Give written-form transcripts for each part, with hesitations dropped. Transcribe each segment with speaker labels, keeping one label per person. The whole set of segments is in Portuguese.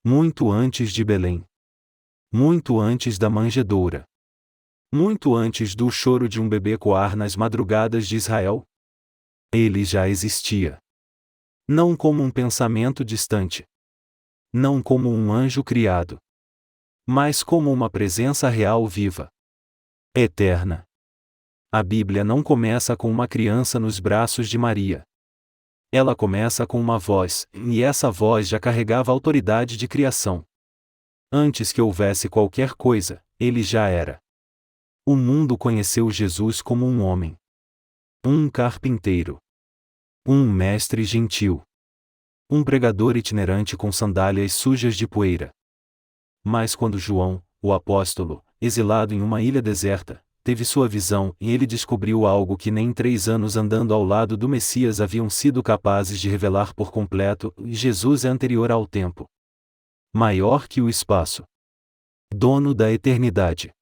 Speaker 1: Muito antes de Belém. Muito antes da manjedoura. Muito antes do choro de um bebê coar nas madrugadas de Israel. Ele já existia. Não como um pensamento distante. Não como um anjo criado. Mas como uma presença real viva. Eterna. A Bíblia não começa com uma criança nos braços de Maria. Ela começa com uma voz, e essa voz já carregava a autoridade de criação. Antes que houvesse qualquer coisa, ele já era. O mundo conheceu Jesus como um homem. Um carpinteiro. Um mestre gentil. Um pregador itinerante com sandálias sujas de poeira. Mas quando João, o apóstolo, exilado em uma ilha deserta, teve sua visão e ele descobriu algo que nem 3 anos andando ao lado do Messias haviam sido capazes de revelar por completo: Jesus é anterior ao tempo. Maior que o espaço. Dono da eternidade.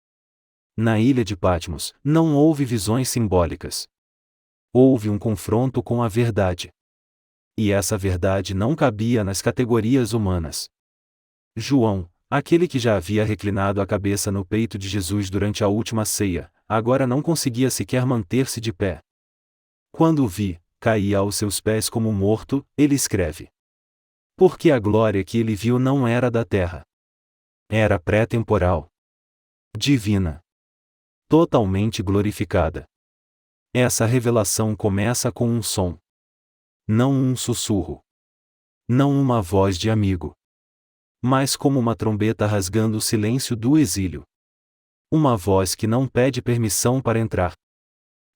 Speaker 1: Na ilha de Patmos, não houve visões simbólicas. Houve um confronto com a verdade. E essa verdade não cabia nas categorias humanas. João, aquele que já havia reclinado a cabeça no peito de Jesus durante a última ceia, agora não conseguia sequer manter-se de pé. Quando o vi, caía aos seus pés como morto, ele escreve. Porque a glória que ele viu não era da terra. Era pré-temporal. Divina. Totalmente glorificada. Essa revelação começa com um som. Não um sussurro. Não uma voz de amigo. Mas como uma trombeta rasgando o silêncio do exílio. Uma voz que não pede permissão para entrar.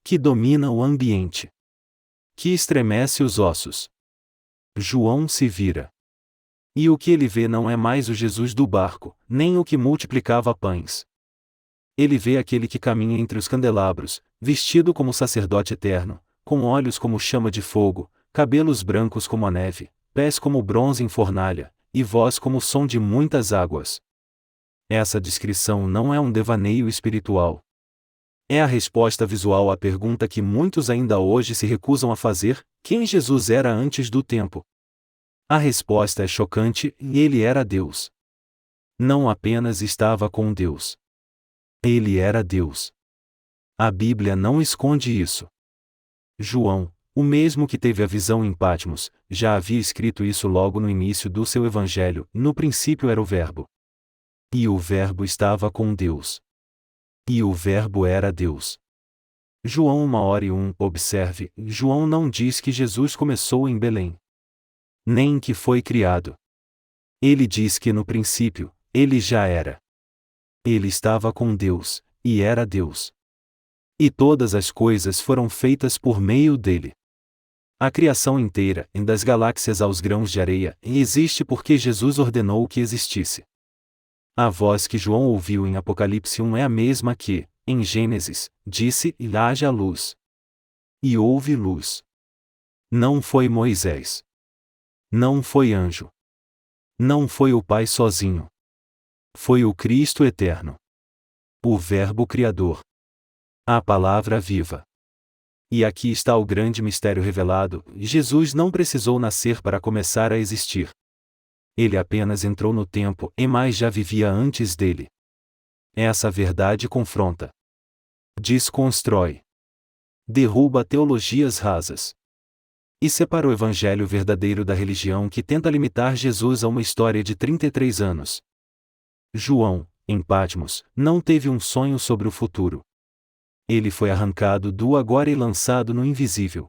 Speaker 1: Que domina o ambiente. Que estremece os ossos. João se vira. E o que ele vê não é mais o Jesus do barco, nem o que multiplicava pães. Ele vê aquele que caminha entre os candelabros, vestido como sacerdote eterno, com olhos como chama de fogo, cabelos brancos como a neve, pés como bronze em fornalha, e voz como o som de muitas águas. Essa descrição não é um devaneio espiritual. É a resposta visual à pergunta que muitos ainda hoje se recusam a fazer: quem Jesus era antes do tempo? A resposta é chocante: ele era Deus. Não apenas estava com Deus. Ele era Deus. A Bíblia não esconde isso. João, o mesmo que teve a visão em Patmos, já havia escrito isso logo no início do seu evangelho: no princípio era o Verbo. E o Verbo estava com Deus. E o Verbo era Deus. João 1:1. Observe, João não diz que Jesus começou em Belém. Nem que foi criado. Ele diz que no princípio, ele já era. Ele estava com Deus, e era Deus. E todas as coisas foram feitas por meio dele. A criação inteira, das galáxias aos grãos de areia, existe porque Jesus ordenou que existisse. A voz que João ouviu em Apocalipse 1 é a mesma que, em Gênesis, disse: e haja luz. E houve luz. Não foi Moisés. Não foi anjo. Não foi o Pai sozinho. Foi o Cristo eterno. O Verbo Criador. A Palavra viva. E aqui está o grande mistério revelado: Jesus não precisou nascer para começar a existir. Ele apenas entrou no tempo, mas já vivia antes dele. Essa verdade confronta. Desconstrói. Derruba teologias rasas. E separa o evangelho verdadeiro da religião que tenta limitar Jesus a uma história de 33 anos. João, em Patmos, não teve um sonho sobre o futuro. Ele foi arrancado do agora e lançado no invisível.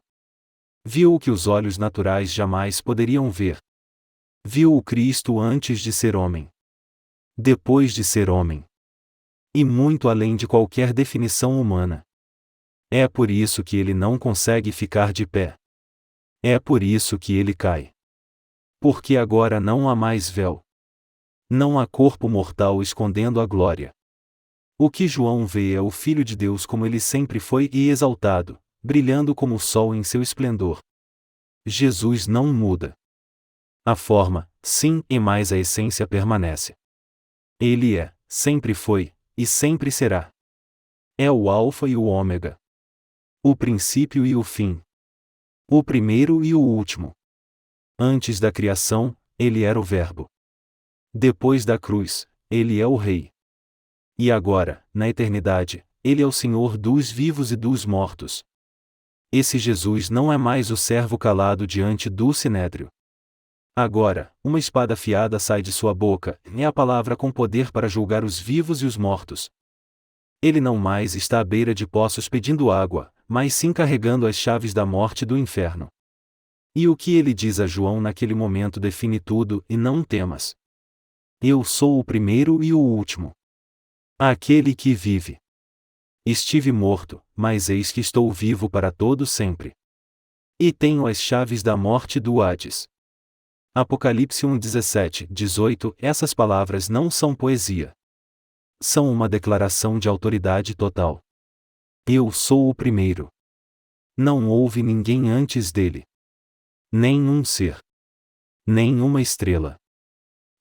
Speaker 1: Viu o que os olhos naturais jamais poderiam ver. Viu o Cristo antes de ser homem. Depois de ser homem. E muito além de qualquer definição humana. É por isso que ele não consegue ficar de pé. É por isso que ele cai. Porque agora não há mais véu. Não há corpo mortal escondendo a glória. O que João vê é o Filho de Deus como ele sempre foi e exaltado, brilhando como o sol em seu esplendor. Jesus não muda. A forma, sim, mas a essência permanece. Ele é, sempre foi, e sempre será. É o Alfa e o Ômega. O princípio e o fim. O primeiro e o último. Antes da criação, ele era o Verbo. Depois da cruz, ele é o Rei. E agora, na eternidade, ele é o Senhor dos vivos e dos mortos. Esse Jesus não é mais o servo calado diante do sinédrio. Agora, uma espada afiada sai de sua boca, e a palavra com poder para julgar os vivos e os mortos. Ele não mais está à beira de poços pedindo água, mas sim carregando as chaves da morte e do inferno. E o que ele diz a João naquele momento define tudo: e não temas. Eu sou o primeiro e o último. Aquele que vive. Estive morto, mas eis que estou vivo para todo sempre. E tenho as chaves da morte e do Hades. Apocalipse 1, 17, 18. Essas palavras não são poesia. São uma declaração de autoridade total. Eu sou o primeiro. Não houve ninguém antes dele. Nenhum ser. Nenhuma estrela.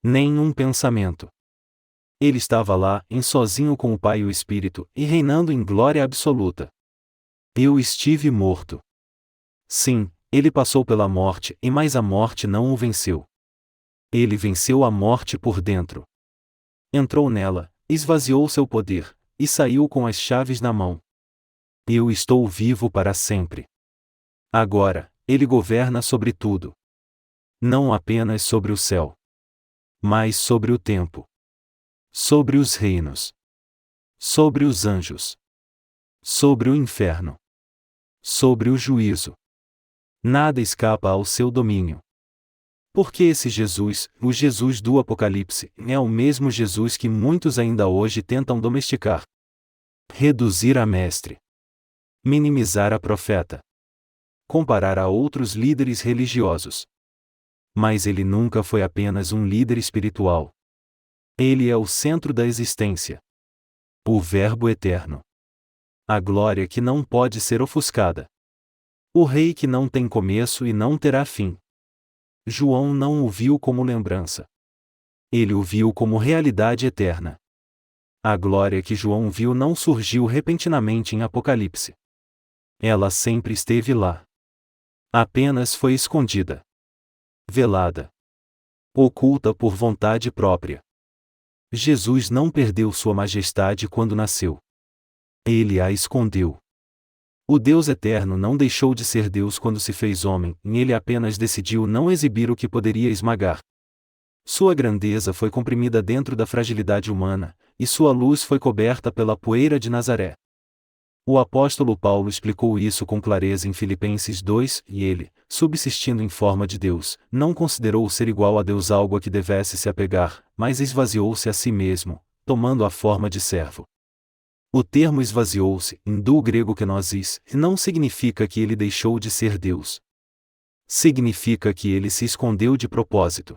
Speaker 1: Nenhum pensamento. Ele estava lá, sozinho com o Pai e o Espírito, e reinando em glória absoluta. Eu estive morto. Sim, ele passou pela morte, mas a morte não o venceu. Ele venceu a morte por dentro. Entrou nela, esvaziou seu poder, e saiu com as chaves na mão. Eu estou vivo para sempre. Agora, ele governa sobre tudo. Não apenas sobre o céu, mas sobre o tempo. Sobre os reinos. Sobre os anjos. Sobre o inferno. Sobre o juízo. Nada escapa ao seu domínio. Porque esse Jesus, o Jesus do Apocalipse, é o mesmo Jesus que muitos ainda hoje tentam domesticar. Reduzir a mestre. Minimizar a profeta. Comparar a outros líderes religiosos. Mas ele nunca foi apenas um líder espiritual. Ele é o centro da existência. O Verbo eterno. A glória que não pode ser ofuscada. O Rei que não tem começo e não terá fim. João não o viu como lembrança. Ele o viu como realidade eterna. A glória que João viu não surgiu repentinamente em Apocalipse. Ela sempre esteve lá. Apenas foi escondida. Velada. Oculta por vontade própria. Jesus não perdeu sua majestade quando nasceu. Ele a escondeu. O Deus eterno não deixou de ser Deus quando se fez homem, e ele apenas decidiu não exibir o que poderia esmagar. Sua grandeza foi comprimida dentro da fragilidade humana, e sua luz foi coberta pela poeira de Nazaré. O apóstolo Paulo explicou isso com clareza em Filipenses 2, e ele, subsistindo em forma de Deus, não considerou ser igual a Deus algo a que devesse se apegar, mas esvaziou-se a si mesmo, tomando a forma de servo. O termo esvaziou-se, do grego kenosis, não significa que ele deixou de ser Deus. Significa que ele se escondeu de propósito.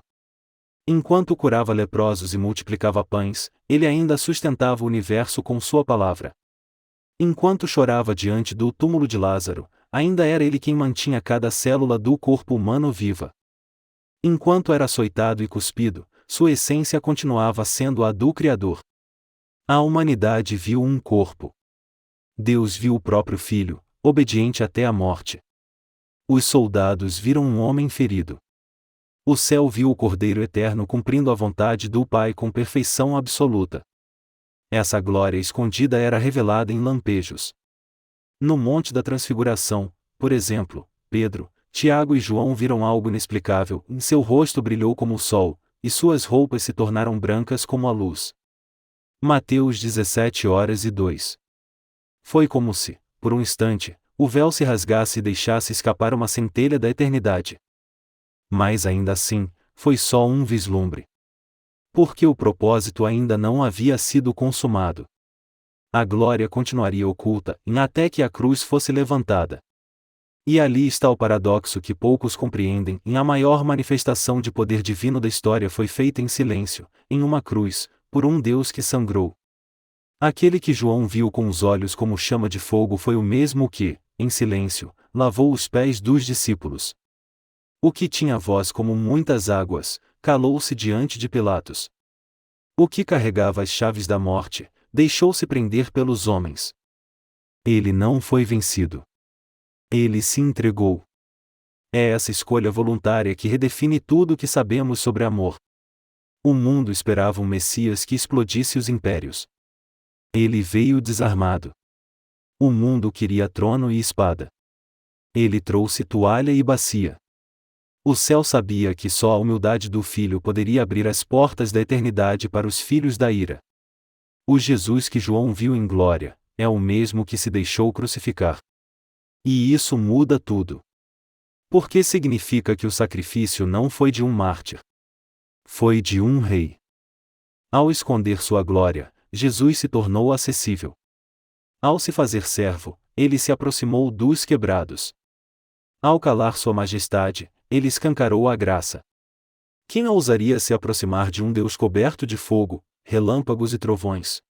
Speaker 1: Enquanto curava leprosos e multiplicava pães, ele ainda sustentava o universo com sua palavra. Enquanto chorava diante do túmulo de Lázaro, ainda era ele quem mantinha cada célula do corpo humano viva. Enquanto era açoitado e cuspido, sua essência continuava sendo a do Criador. A humanidade viu um corpo. Deus viu o próprio Filho, obediente até a morte. Os soldados viram um homem ferido. O céu viu o Cordeiro Eterno cumprindo a vontade do Pai com perfeição absoluta. Essa glória escondida era revelada em lampejos. No Monte da Transfiguração, por exemplo, Pedro, Tiago e João viram algo inexplicável, seu rosto brilhou como o sol, e suas roupas se tornaram brancas como a luz. Mateus 17:2. Foi como se, por um instante, o véu se rasgasse e deixasse escapar uma centelha da eternidade. Mas ainda assim, foi só um vislumbre. Porque o propósito ainda não havia sido consumado. A glória continuaria oculta, até que a cruz fosse levantada. E ali está o paradoxo que poucos compreendem: a maior manifestação de poder divino da história foi feita em silêncio, em uma cruz, por um Deus que sangrou. Aquele que João viu com os olhos como chama de fogo foi o mesmo que, em silêncio, lavou os pés dos discípulos. O que tinha voz como muitas águas, calou-se diante de Pilatos. O que carregava as chaves da morte, deixou-se prender pelos homens. Ele não foi vencido. Ele se entregou. É essa escolha voluntária que redefine tudo o que sabemos sobre amor. O mundo esperava um Messias que explodisse os impérios. Ele veio desarmado. O mundo queria trono e espada. Ele trouxe toalha e bacia. O céu sabia que só a humildade do Filho poderia abrir as portas da eternidade para os filhos da ira. O Jesus que João viu em glória, é o mesmo que se deixou crucificar. E isso muda tudo. Porque significa que o sacrifício não foi de um mártir. Foi de um rei. Ao esconder sua glória, Jesus se tornou acessível. Ao se fazer servo, ele se aproximou dos quebrados. Ao calar sua majestade, ele escancarou a graça. Quem ousaria se aproximar de um Deus coberto de fogo, relâmpagos e trovões?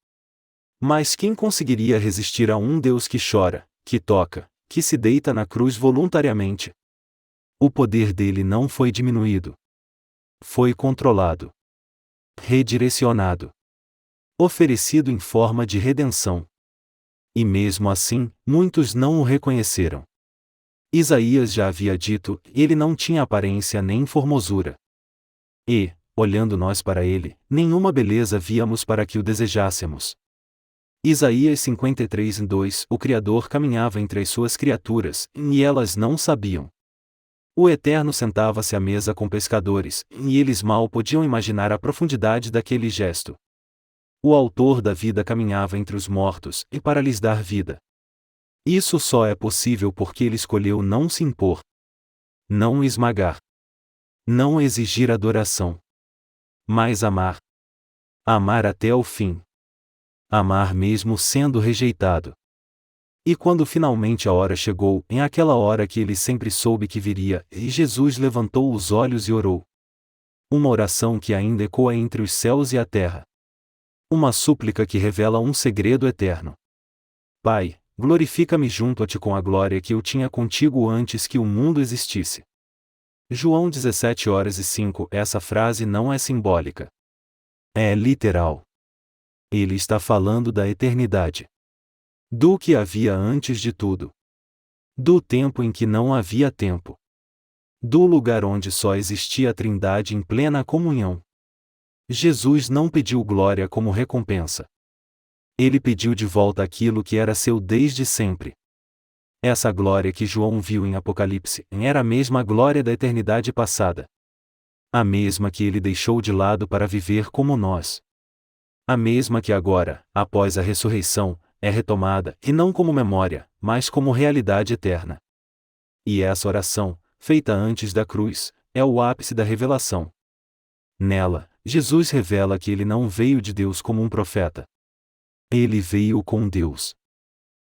Speaker 1: Mas quem conseguiria resistir a um Deus que chora, que toca, que se deita na cruz voluntariamente? O poder dele não foi diminuído. Foi controlado. Redirecionado. Oferecido em forma de redenção. E mesmo assim, muitos não o reconheceram. Isaías já havia dito, ele não tinha aparência nem formosura. E, olhando nós para ele, nenhuma beleza víamos para que o desejássemos. Isaías 53:2 O Criador caminhava entre as suas criaturas, e elas não sabiam. O Eterno sentava-se à mesa com pescadores, e eles mal podiam imaginar a profundidade daquele gesto. O Autor da vida caminhava entre os mortos, e para lhes dar vida. Isso só é possível porque ele escolheu não se impor. Não esmagar. Não exigir adoração. Mas amar. Amar até o fim. Amar mesmo sendo rejeitado. E quando finalmente a hora chegou, em aquela hora que ele sempre soube que viria, e Jesus levantou os olhos e orou. Uma oração que ainda ecoa entre os céus e a terra. Uma súplica que revela um segredo eterno. Pai, glorifica-me junto a ti com a glória que eu tinha contigo antes que o mundo existisse. João 17:05 Essa frase não é simbólica. É literal. Ele está falando da eternidade. Do que havia antes de tudo. Do tempo em que não havia tempo. Do lugar onde só existia a Trindade em plena comunhão. Jesus não pediu glória como recompensa. Ele pediu de volta aquilo que era seu desde sempre. Essa glória que João viu em Apocalipse era a mesma glória da eternidade passada. A mesma que ele deixou de lado para viver como nós. A mesma que agora, após a ressurreição, é retomada, e não como memória, mas como realidade eterna. E essa oração, feita antes da cruz, é o ápice da revelação. Nela, Jesus revela que ele não veio de Deus como um profeta. Ele veio com Deus.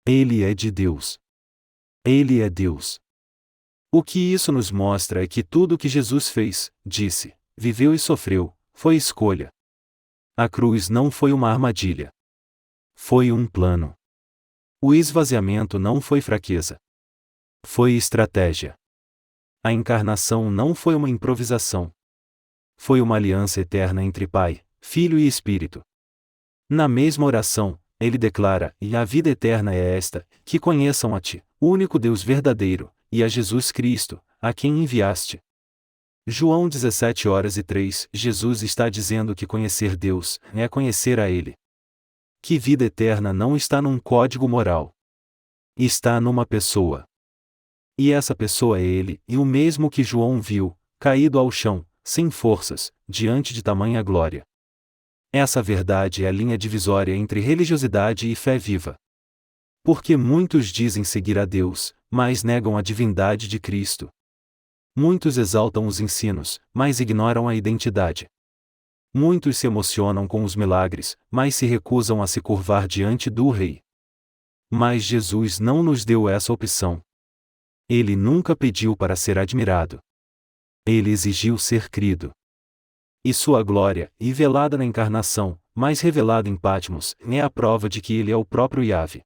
Speaker 1: Ele é de Deus. Ele é Deus. O que isso nos mostra é que tudo o que Jesus fez, disse, viveu e sofreu, foi escolha. A cruz não foi uma armadilha. Foi um plano. O esvaziamento não foi fraqueza. Foi estratégia. A encarnação não foi uma improvisação. Foi uma aliança eterna entre Pai, Filho e Espírito. Na mesma oração, ele declara: "E a vida eterna é esta, que conheçam a Ti, o único Deus verdadeiro, e a Jesus Cristo, a quem enviaste." João 17:3 Jesus está dizendo que conhecer Deus é conhecer a Ele. Que vida eterna não está num código moral. Está numa pessoa. E essa pessoa é Ele, e o mesmo que João viu, caído ao chão, sem forças, diante de tamanha glória. Essa verdade é a linha divisória entre religiosidade e fé viva. Porque muitos dizem seguir a Deus, mas negam a divindade de Cristo. Muitos exaltam os ensinos, mas ignoram a identidade. Muitos se emocionam com os milagres, mas se recusam a se curvar diante do Rei. Mas Jesus não nos deu essa opção. Ele nunca pediu para ser admirado. Ele exigiu ser crido. E sua glória, velada na encarnação, mas revelada em Patmos, é a prova de que ele é o próprio Yahvé.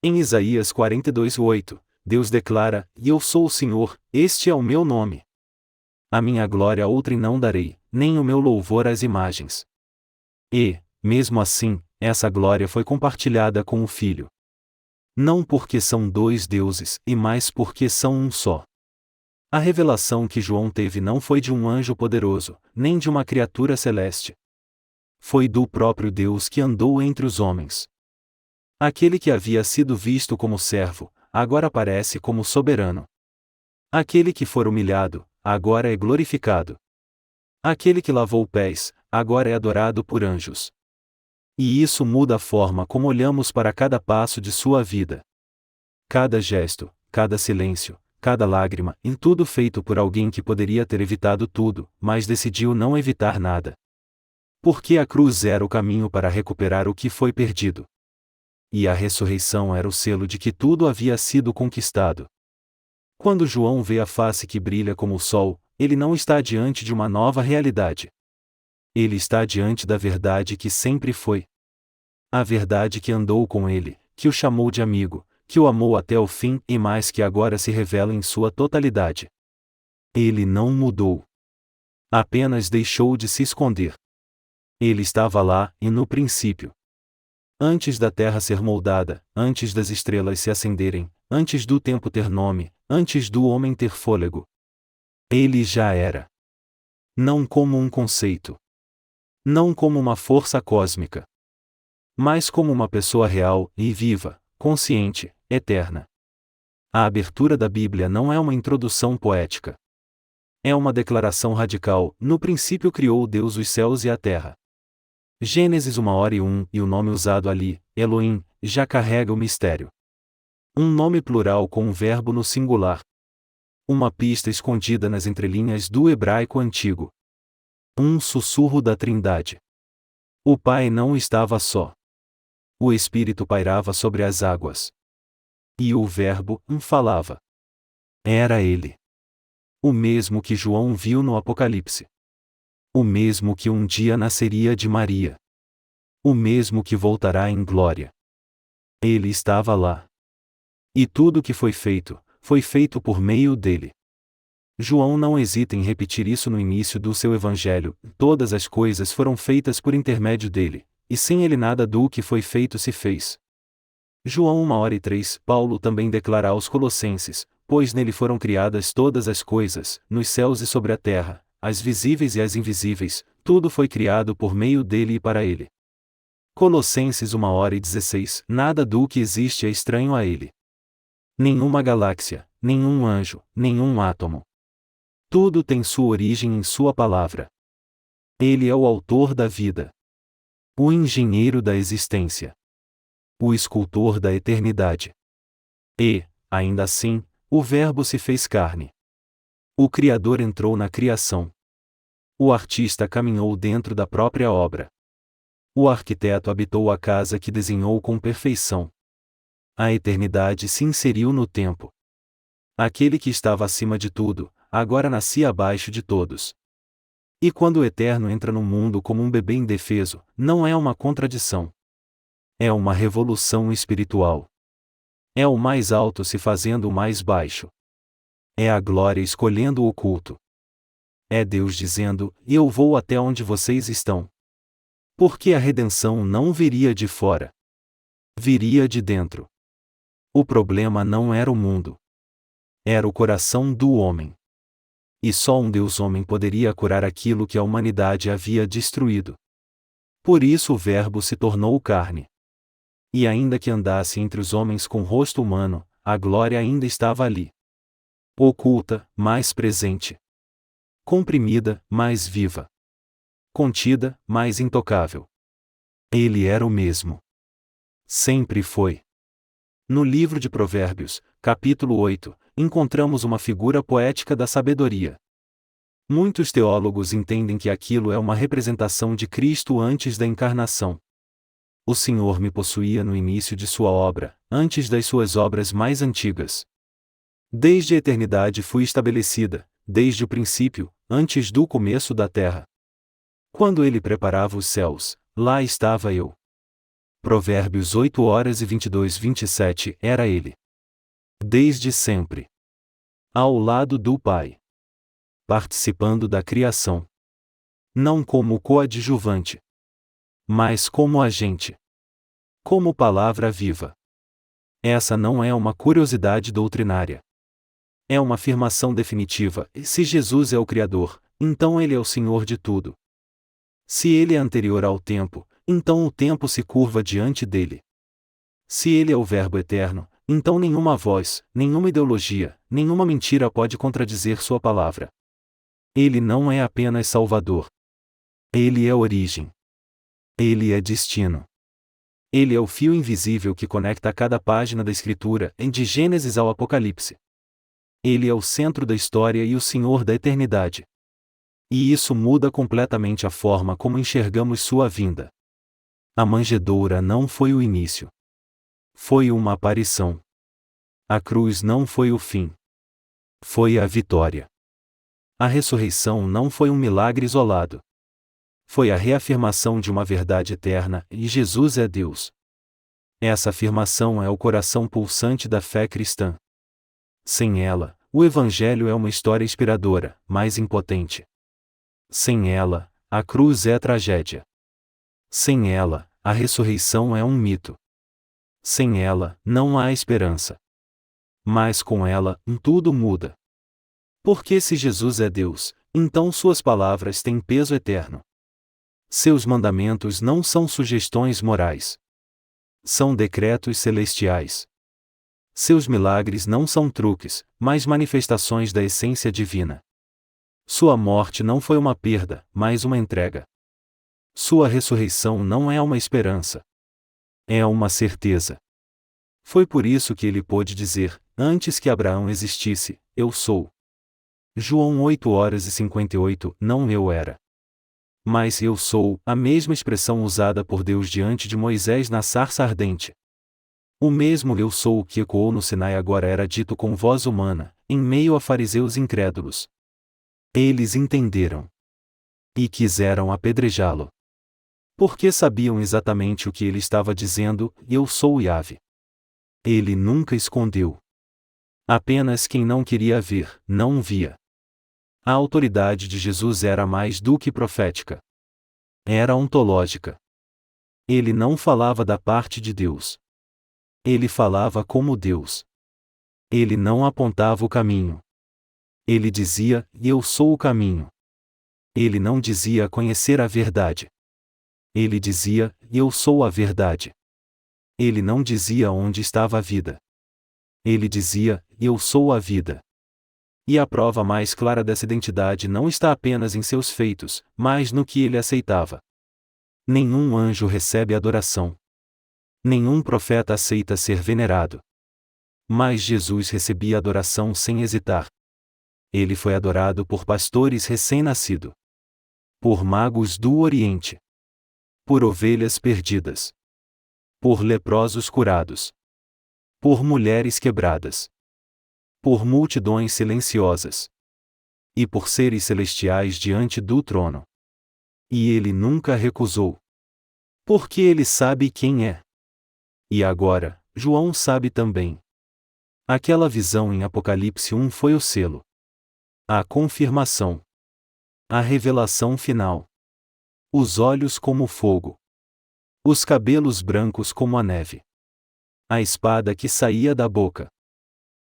Speaker 1: Em Isaías 42:8, Deus declara: "E eu sou o Senhor, este é o meu nome. A minha glória a outrem não darei, nem o meu louvor às imagens." E, mesmo assim, essa glória foi compartilhada com o Filho. Não porque são dois deuses, e mais porque são um só. A revelação que João teve não foi de um anjo poderoso, nem de uma criatura celeste. Foi do próprio Deus que andou entre os homens. Aquele que havia sido visto como servo, agora aparece como soberano. Aquele que for humilhado, agora é glorificado. Aquele que lavou pés, agora é adorado por anjos. E isso muda a forma como olhamos para cada passo de sua vida. Cada gesto, cada silêncio, cada lágrima, em tudo feito por alguém que poderia ter evitado tudo, mas decidiu não evitar nada. Porque a cruz era o caminho para recuperar o que foi perdido. E a ressurreição era o selo de que tudo havia sido conquistado. Quando João vê a face que brilha como o sol, ele não está diante de uma nova realidade. Ele está diante da verdade que sempre foi. A verdade que andou com ele, que o chamou de amigo, que o amou até o fim e mais que agora se revela em sua totalidade. Ele não mudou. Apenas deixou de se esconder. Ele estava lá, e no princípio. Antes da terra ser moldada, antes das estrelas se acenderem, antes do tempo ter nome, antes do homem ter fôlego. Ele já era. Não como um conceito. Não como uma força cósmica. Mas como uma pessoa real e viva, consciente, eterna. A abertura da Bíblia não é uma introdução poética. É uma declaração radical: no princípio criou Deus os céus e a terra. Gênesis 1:1, e o nome usado ali, Elohim, já carrega o mistério. Um nome plural com um verbo no singular. Uma pista escondida nas entrelinhas do hebraico antigo. Um sussurro da Trindade. O Pai não estava só. O Espírito pairava sobre as águas. E o Verbo falava. Era ele. O mesmo que João viu no Apocalipse. O mesmo que um dia nasceria de Maria. O mesmo que voltará em glória. Ele estava lá. E tudo que foi feito por meio dele. João não hesita em repetir isso no início do seu evangelho: todas as coisas foram feitas por intermédio dele, e sem ele nada do que foi feito se fez. João 1:3, Paulo também declara aos Colossenses: pois nele foram criadas todas as coisas, nos céus e sobre a terra, as visíveis e as invisíveis, tudo foi criado por meio dele e para ele. Colossenses 1:16, nada do que existe é estranho a ele. Nenhuma galáxia, nenhum anjo, nenhum átomo. Tudo tem sua origem em sua palavra. Ele é o autor da vida. O engenheiro da existência. O escultor da eternidade. E, ainda assim, o Verbo se fez carne. O Criador entrou na criação. O artista caminhou dentro da própria obra. O arquiteto habitou a casa que desenhou com perfeição. A eternidade se inseriu no tempo. Aquele que estava acima de tudo, agora nascia abaixo de todos. E quando o Eterno entra no mundo como um bebê indefeso, não é uma contradição. É uma revolução espiritual. É o mais alto se fazendo o mais baixo. É a glória escolhendo o oculto. É Deus dizendo: eu vou até onde vocês estão. Porque a redenção não viria de fora. Viria de dentro. O problema não era o mundo. Era o coração do homem. E só um Deus-homem poderia curar aquilo que a humanidade havia destruído. Por isso o Verbo se tornou carne. E ainda que andasse entre os homens com rosto humano, a glória ainda estava ali. Oculta, mas presente. Comprimida, mas viva. Contida, mas intocável. Ele era o mesmo. Sempre foi. No livro de Provérbios, capítulo 8, encontramos uma figura poética da sabedoria. Muitos teólogos entendem que aquilo é uma representação de Cristo antes da encarnação. O Senhor me possuía no início de sua obra, antes das suas obras mais antigas. Desde a eternidade fui estabelecida, desde o princípio, antes do começo da terra. Quando ele preparava os céus, lá estava eu. Provérbios 8:22-27 era ele. Desde sempre. Ao lado do Pai. Participando da criação. Não como coadjuvante. Mas como agente. Como palavra viva. Essa não é uma curiosidade doutrinária. É uma afirmação definitiva: se Jesus é o Criador, então Ele é o Senhor de tudo. Se Ele é anterior ao tempo, então o tempo se curva diante dele. Se Ele é o Verbo eterno, então nenhuma voz, nenhuma ideologia, nenhuma mentira pode contradizer sua palavra. Ele não é apenas Salvador. Ele é origem. Ele é destino. Ele é o fio invisível que conecta cada página da Escritura, de Gênesis ao Apocalipse. Ele é o centro da história e o Senhor da eternidade. E isso muda completamente a forma como enxergamos sua vinda. A manjedoura não foi o início. Foi uma aparição. A cruz não foi o fim. Foi a vitória. A ressurreição não foi um milagre isolado. Foi a reafirmação de uma verdade eterna, e Jesus é Deus. Essa afirmação é o coração pulsante da fé cristã. Sem ela, o Evangelho é uma história inspiradora, mas impotente. Sem ela, a cruz é tragédia. Sem ela, a ressurreição é um mito. Sem ela, não há esperança. Mas com ela, tudo muda. Porque se Jesus é Deus, então suas palavras têm peso eterno. Seus mandamentos não são sugestões morais. São decretos celestiais. Seus milagres não são truques, mas manifestações da essência divina. Sua morte não foi uma perda, mas uma entrega. Sua ressurreição não é uma esperança. É uma certeza. Foi por isso que ele pôde dizer: antes que Abraão existisse, eu sou. João 8:58, não eu era. Mas eu sou, a mesma expressão usada por Deus diante de Moisés na sarça ardente. O mesmo eu sou que ecoou no Sinai agora era dito com voz humana, em meio a fariseus incrédulos. Eles entenderam. E quiseram apedrejá-lo. Porque sabiam exatamente o que ele estava dizendo: eu sou Yahvé. Ele nunca escondeu. Apenas quem não queria ver, não via. A autoridade de Jesus era mais do que profética. Era ontológica. Ele não falava da parte de Deus. Ele falava como Deus. Ele não apontava o caminho. Ele dizia: eu sou o caminho. Ele não dizia conhecer a verdade. Ele dizia: eu sou a verdade. Ele não dizia onde estava a vida. Ele dizia: eu sou a vida. E a prova mais clara dessa identidade não está apenas em seus feitos, mas no que ele aceitava. Nenhum anjo recebe adoração. Nenhum profeta aceita ser venerado. Mas Jesus recebia adoração sem hesitar. Ele foi adorado por pastores recém-nascidos. Por magos do Oriente. Por ovelhas perdidas. Por leprosos curados. Por mulheres quebradas. Por multidões silenciosas. E por seres celestiais diante do trono. E ele nunca recusou. Porque ele sabe quem é. E agora, João sabe também. Aquela visão em Apocalipse 1 foi o selo. A confirmação. A revelação final. Os olhos como fogo. Os cabelos brancos como a neve. A espada que saía da boca.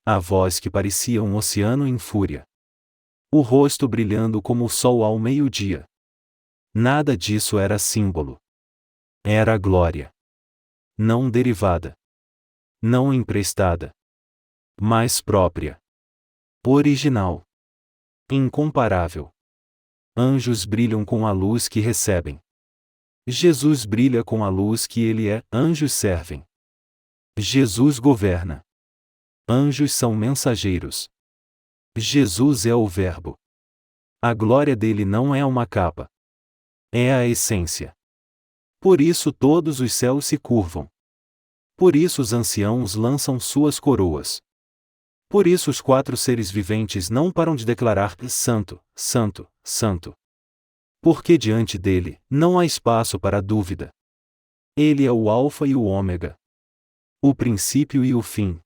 Speaker 1: A voz que parecia um oceano em fúria. O rosto brilhando como o sol ao meio-dia. Nada disso era símbolo. Era glória. Não derivada. Não emprestada. Mas própria. Original. Incomparável. Anjos brilham com a luz que recebem. Jesus brilha com a luz que ele é, anjos servem. Jesus governa. Anjos são mensageiros. Jesus é o Verbo. A glória dele não é uma capa. É a essência. Por isso todos os céus se curvam. Por isso os anciãos lançam suas coroas. Por isso os 4 seres viventes não param de declarar: Santo, Santo, Santo. Porque diante dele, não há espaço para dúvida. Ele é o Alfa e o Ômega. O princípio e o fim.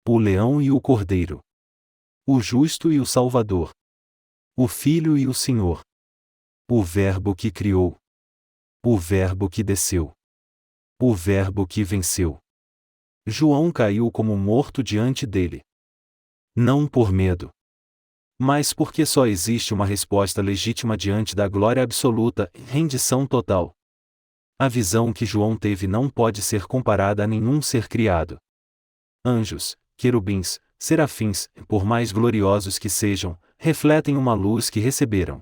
Speaker 1: O leão e o cordeiro. O justo e o Salvador. O Filho e o Senhor. O Verbo que criou. O Verbo que desceu. O Verbo que venceu. João caiu como morto diante dele. Não por medo, mas porque só existe uma resposta legítima diante da glória absoluta, rendição total. A visão que João teve não pode ser comparada a nenhum ser criado. Anjos, querubins, serafins, por mais gloriosos que sejam, refletem uma luz que receberam.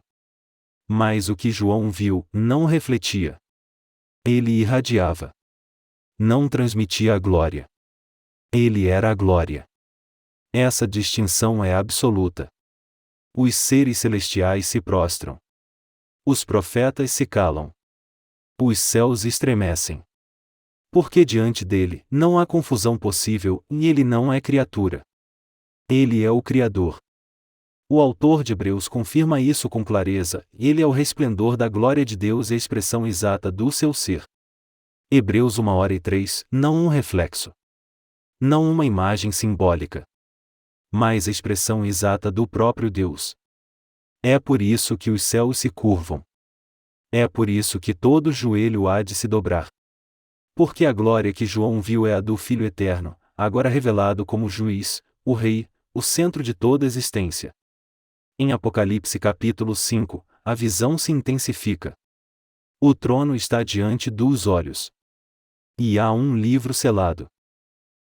Speaker 1: Mas o que João viu não refletia. Ele irradiava. Não transmitia a glória. Ele era a glória. Essa distinção é absoluta. Os seres celestiais se prostram. Os profetas se calam. Os céus estremecem. Porque diante dele não há confusão possível e ele não é criatura. Ele é o Criador. O autor de Hebreus confirma isso com clareza: ele é o resplendor da glória de Deus e a expressão exata do seu ser. Hebreus 1:3, não um reflexo. Não uma imagem simbólica. Mas a expressão exata do próprio Deus. É por isso que os céus se curvam. É por isso que todo joelho há de se dobrar. Porque a glória que João viu é a do Filho Eterno, agora revelado como juiz, o Rei, o centro de toda a existência. Em Apocalipse capítulo 5, a visão se intensifica. O trono está diante dos olhos. E há um livro selado.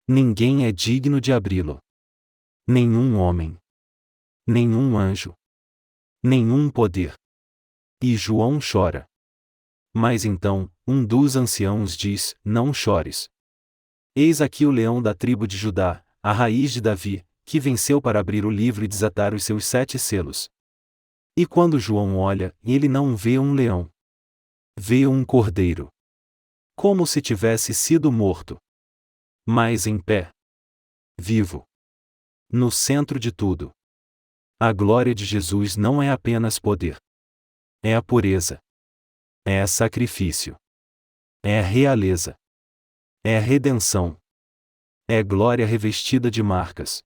Speaker 1: Ninguém é digno de abri-lo. Nenhum homem. Nenhum anjo. Nenhum poder. E João chora. Mas então, um dos anciãos diz: não chores. Eis aqui o leão da tribo de Judá, a raiz de Davi, que venceu para abrir o livro e desatar os seus 7 selos. E quando João olha, ele não vê um leão. Vê um cordeiro. Como se tivesse sido morto. Mas em pé. Vivo. No centro de tudo. A glória de Jesus não é apenas poder. É a pureza. É sacrifício. É realeza. É redenção. É glória revestida de marcas.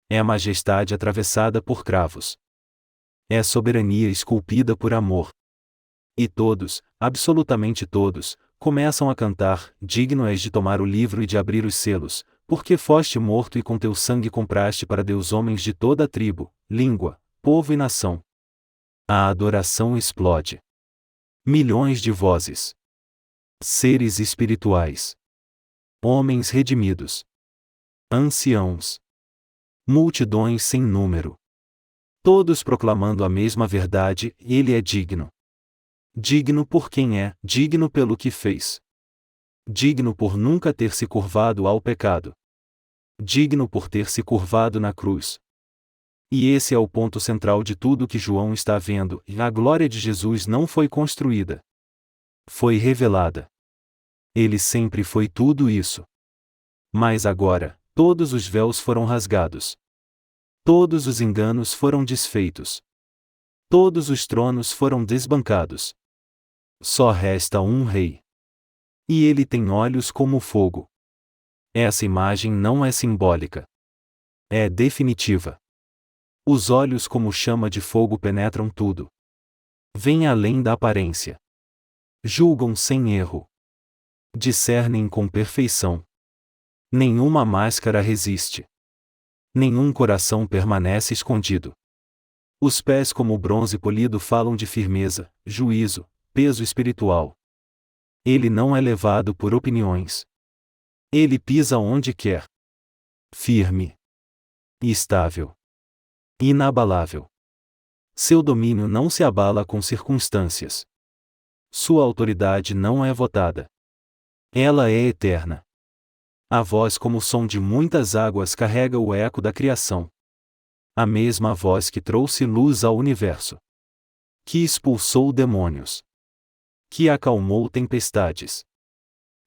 Speaker 1: É a majestade atravessada por cravos. É soberania esculpida por amor. E todos, absolutamente todos, começam a cantar: digno és de tomar o livro e de abrir os selos, porque foste morto e com teu sangue compraste para Deus homens de toda a tribo, língua, povo e nação. A adoração explode. Milhões de vozes. Seres espirituais. Homens redimidos. Anciãos. Multidões sem número. Todos proclamando a mesma verdade: ele é digno. Digno por quem é, digno pelo que fez. Digno por nunca ter se curvado ao pecado. Digno por ter se curvado na cruz. E esse é o ponto central de tudo que João está vendo: a glória de Jesus não foi construída. Foi revelada. Ele sempre foi tudo isso. Mas agora, todos os véus foram rasgados. Todos os enganos foram desfeitos. Todos os tronos foram desbancados. Só resta um rei. E ele tem olhos como fogo. Essa imagem não é simbólica. É definitiva. Os olhos como chama de fogo penetram tudo. Vêm além da aparência. Julgam sem erro. Discernem com perfeição. Nenhuma máscara resiste. Nenhum coração permanece escondido. Os pés como bronze polido falam de firmeza, juízo, peso espiritual. Ele não é levado por opiniões. Ele pisa onde quer. Firme. Estável. Inabalável. Seu domínio não se abala com circunstâncias. Sua autoridade não é votada. Ela é eterna. A voz como o som de muitas águas carrega o eco da criação. A mesma voz que trouxe luz ao universo. Que expulsou demônios. Que acalmou tempestades.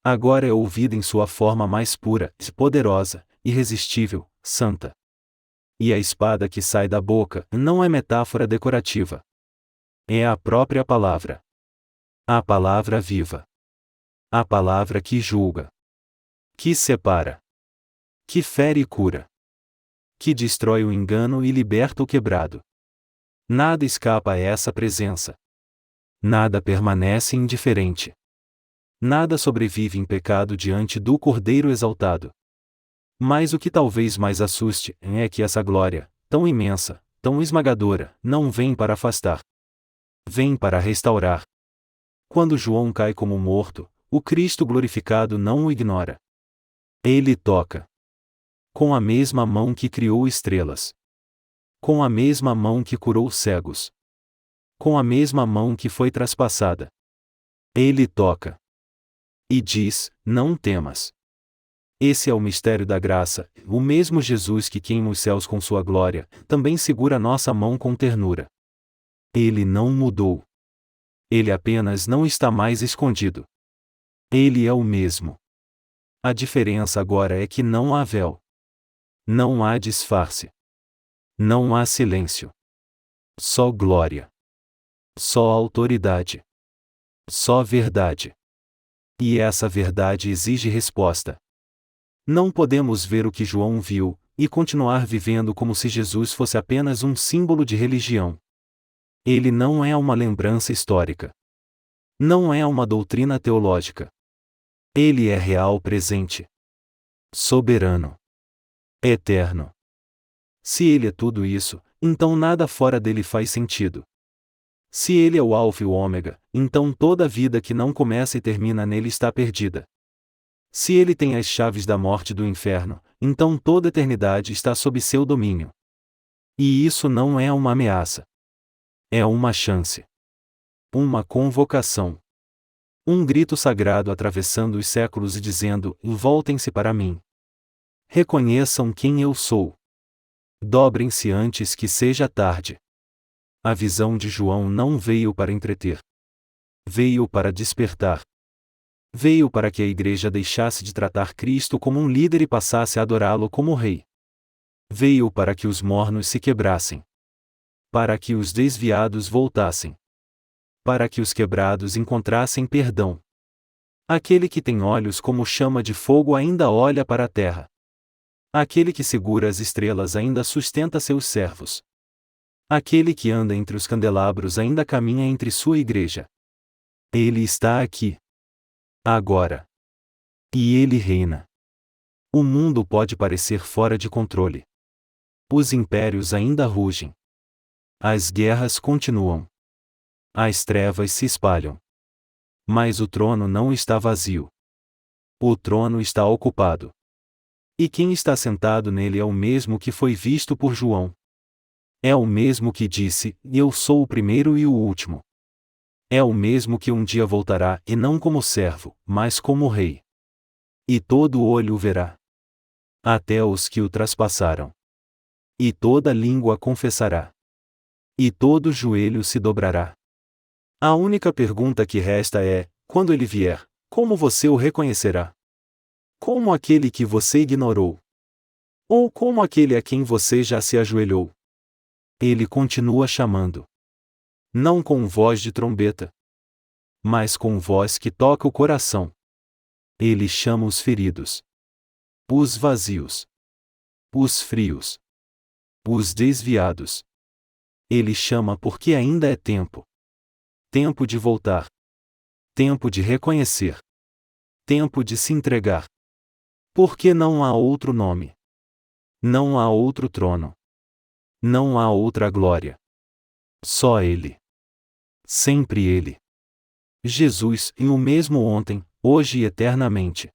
Speaker 1: Agora é ouvida em sua forma mais pura, poderosa, irresistível, santa. E a espada que sai da boca não é metáfora decorativa. É a própria palavra. A palavra viva. A palavra que julga. Que separa. Que fere e cura. Que destrói o engano e liberta o quebrado. Nada escapa a essa presença. Nada permanece indiferente. Nada sobrevive em pecado diante do Cordeiro exaltado. Mas o que talvez mais assuste é que essa glória, tão imensa, tão esmagadora, não vem para afastar. Vem para restaurar. Quando João cai como morto, o Cristo glorificado não o ignora. Ele toca. Com a mesma mão que criou estrelas. Com a mesma mão que curou cegos. Com a mesma mão que foi traspassada. Ele toca. E diz: não temas. Esse é o mistério da graça. O mesmo Jesus que queima os céus com sua glória, também segura nossa mão com ternura. Ele não mudou. Ele apenas não está mais escondido. Ele é o mesmo. A diferença agora é que não há véu. Não há disfarce. Não há silêncio. Só glória. Só autoridade. Só verdade. E essa verdade exige resposta. Não podemos ver o que João viu, e continuar vivendo como se Jesus fosse apenas um símbolo de religião. Ele não é uma lembrança histórica. Não é uma doutrina teológica. Ele é real presente. Soberano. Eterno. Se ele é tudo isso, então nada fora dele faz sentido. Se ele é o Alfa e o Ômega, então toda vida que não começa e termina nele está perdida. Se ele tem as chaves da morte e do inferno, então toda eternidade está sob seu domínio. E isso não é uma ameaça. É uma chance. Uma convocação. Um grito sagrado atravessando os séculos e dizendo: voltem-se para mim. Reconheçam quem eu sou. Dobrem-se antes que seja tarde. A visão de João não veio para entreter. Veio para despertar. Veio para que a igreja deixasse de tratar Cristo como um líder e passasse a adorá-lo como rei. Veio para que os mornos se quebrassem. Para que os desviados voltassem. Para que os quebrados encontrassem perdão. Aquele que tem olhos como chama de fogo ainda olha para a terra. Aquele que segura as estrelas ainda sustenta seus servos. Aquele que anda entre os candelabros ainda caminha entre sua igreja. Ele está aqui. Agora. E ele reina. O mundo pode parecer fora de controle. Os impérios ainda rugem. As guerras continuam. As trevas se espalham. Mas o trono não está vazio. O trono está ocupado. E quem está sentado nele é o mesmo que foi visto por João. É o mesmo que disse: eu sou o primeiro e o último. É o mesmo que um dia voltará, e não como servo, mas como rei. E todo olho o verá. Até os que o traspassaram. E toda língua confessará. E todo joelho se dobrará. A única pergunta que resta é: quando ele vier, como você o reconhecerá? Como aquele que você ignorou? Ou como aquele a quem você já se ajoelhou? Ele continua chamando. Não com voz de trombeta, mas com voz que toca o coração. Ele chama os feridos, os vazios, os frios, os desviados. Ele chama porque ainda é tempo. Tempo de voltar. Tempo de reconhecer. Tempo de se entregar. Porque não há outro nome. Não há outro trono. Não há outra glória. Só Ele. Sempre Ele. Jesus, e o mesmo ontem, hoje e eternamente.